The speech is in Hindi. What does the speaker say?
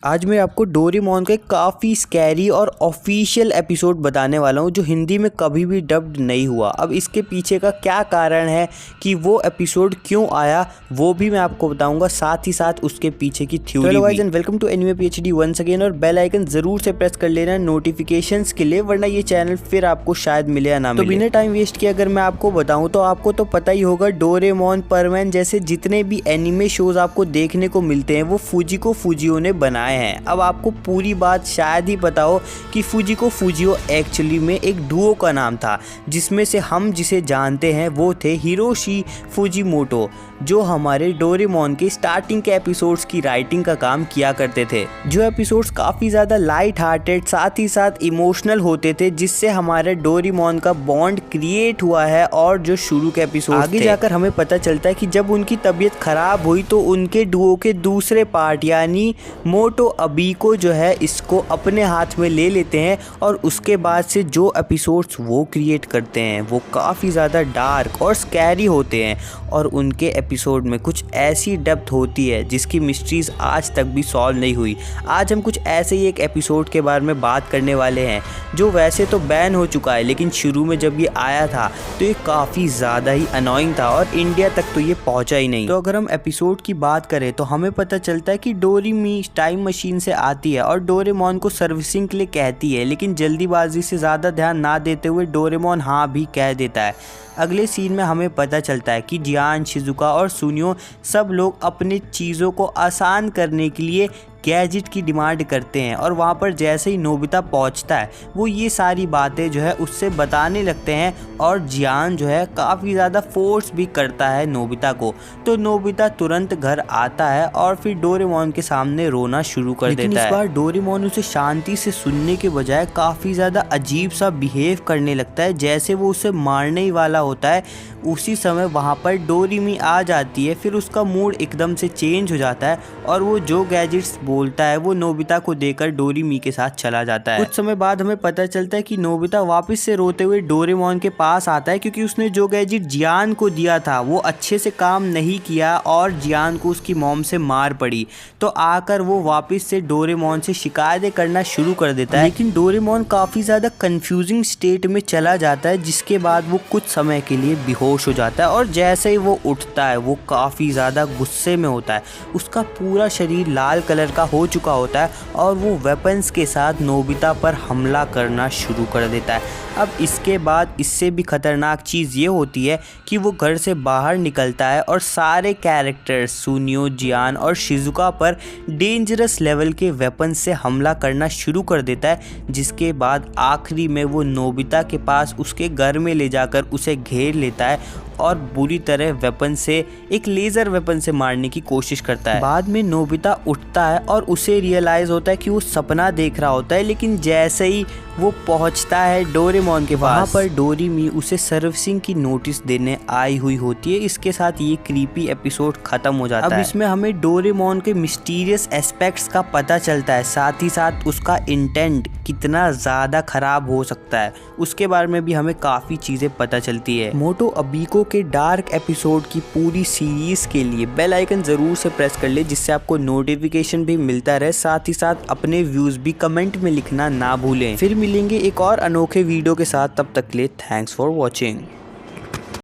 आज मैं आपको डोरेमोन का एक काफ़ी स्कैरी और ऑफिशियल एपिसोड बताने वाला हूँ जो हिंदी में कभी भी डब्ड नहीं हुआ। अब इसके पीछे का क्या कारण है कि वो एपिसोड क्यों आया वो भी मैं आपको बताऊंगा, साथ ही साथ उसके पीछे की theory. Hello guys and welcome to Anime PhD once again. और बेल आइकन जरूर से प्रेस कर लेना नोटिफिकेशंस के लिए, वरना ये चैनल फिर आपको शायद मिले या ना मिले। तो बिना टाइम वेस्ट किए अगर मैं आपको बताऊँ तो आपको तो पता ही होगा, डोरेमोन, परमैन जैसे जितने भी एनीमे शोज आपको देखने को मिलते हैं वो फुजिको फुजियो ने बनाए हैं। अब आपको पूरी बात शायद ही पता हो कि फुजिको फुजियो एक्चुअली में एक डुओ का नाम था, जिसमें से हम जिसे जानते हैं वो थे हिरोशी फुजिमोटो, जो हमारे डोरेमोन के स्टार्टिंग के एपिसोड्स की राइटिंग का काम किया करते थे। जो एपिसोड्स काफ़ी ज़्यादा लाइट हार्टेड साथ ही साथ इमोशनल होते थे, जिससे हमारे डोरेमोन का बॉन्ड क्रिएट हुआ है। और जो शुरू के एपिसोड आगे जाकर हमें पता चलता है कि जब उनकी तबीयत खराब हुई तो उनके डुओ के दूसरे पार्ट यानी मोटो अबीको जो है इसको अपने हाथ में ले लेते हैं। और उसके बाद से जो एपिसोड्स वो क्रिएट करते हैं वो काफ़ी ज़्यादा डार्क और स्कैरी होते हैं। और उनके एपिसोड में कुछ ऐसी डेप्थ होती है जिसकी मिस्ट्रीज आज तक भी सॉल्व नहीं हुई। आज हम कुछ ऐसे ही एक एपिसोड के बारे में बात करने वाले हैं जो वैसे तो बैन हो चुका है, लेकिन शुरू में जब ये आया था तो ये काफ़ी ज़्यादा ही अनोइंग था और इंडिया तक तो ये पहुंचा ही नहीं। तो अगर हम एपिसोड की बात करें तो हमें पता चलता है कि डोरेमी टाइम मशीन से आती है और डोरेमोन को सर्विसिंग के लिए कहती है, लेकिन जल्दीबाजी से ज़्यादा ध्यान ना देते हुए डोरेमोन हाँ भी कह देता है। अगले सीन में हमें पता चलता है कि जियान, शिजुका और सुनियो सब लोग अपनी चीज़ों को आसान करने के लिए गैजेट की डिमांड करते हैं। और वहाँ पर जैसे ही नोबिता पहुँचता है वो ये सारी बातें जो है उससे बताने लगते हैं। और जियान जो है काफ़ी ज़्यादा फोर्स भी करता है नोबिता को, तो नोबिता तुरंत घर आता है और फिर डोरेमोन के सामने रोना शुरू कर देता है। इस बार डोरेमोन उसे शांति से सुनने के बजाय काफ़ी ज़्यादा अजीब सा बिहेव करने लगता है, जैसे वो उसे मारने ही वाला होता है। उसी समय वहाँ पर डोरेमी आ जाती है, फिर उसका मूड एकदम से चेंज हो जाता है और वो जो गैजेट्स बोलता है वो नोबिता को देकर डोरेमी के साथ चला जाता है। कुछ समय बाद हमें पता चलता है कि नोबिता वापस से रोते हुए डोरेमोन के पास आता है, क्योंकि उसने जो गैजेट जियान को दिया था वो अच्छे से काम नहीं किया और जियान को उसकी मॉम से मार पड़ी। तो आकर वो वापस से डोरेमोन से शिकायतें करना शुरू कर देता है, लेकिन डोरेमोन काफ़ी ज़्यादा कंफ्यूजिंग स्टेट में चला जाता है, जिसके बाद वो कुछ समय के लिए बेहोश हो जाता है। और जैसे ही वो उठता है वो काफ़ी ज़्यादा गुस्से में होता है, उसका पूरा शरीर लाल कलर का हो चुका होता है और वो वेपन्स के साथ नोबिता पर हमला करना शुरू कर देता है। अब इसके बाद इससे भी खतरनाक चीज़ ये होती है कि वो घर से बाहर निकलता है और सारे कैरेक्टर्स सुनियो, जियान और शिजुका पर डेंजरस लेवल के वेपन्स से हमला करना शुरू कर देता है, जिसके बाद आखिरी में वो नोबिता के पास उसके घर में ले जाकर उसे घेर लेता है और बुरी तरह वेपन से, एक लेज़र वेपन से मारने की कोशिश करता है। बाद में नोबिता उठता है और उसे रियलाइज़ होता है कि वो सपना देख रहा होता है, लेकिन जैसे ही वो पहुंचता है डोरेमोन के पास, वहाँ पर डोरेमी उसे सर्विसिंग की नोटिस देने आई हुई होती है। इसके साथ ये क्रीपी एपिसोड खत्म हो जाता है। अब इसमें हमें डोरेमोन के मिस्टीरियस एस्पेक्ट्स का पता चलता है, साथ ही साथ उसका इंटेंट कितना ज़्यादा खराब हो सकता है उसके बारे में भी हमें काफ़ी चीज़ें पता चलती है। मोटो अबीको के डार्क एपिसोड की पूरी सीरीज के लिए बेल आइकन जरूर से प्रेस कर ले, जिससे आपको नोटिफिकेशन भी मिलता रहे। साथ ही साथ अपने व्यूज भी कमेंट में लिखना ना भूलें। फिर मिलेंगे एक और अनोखे वीडियो के साथ, तब तक के लिए थैंक्स फॉर वॉचिंग।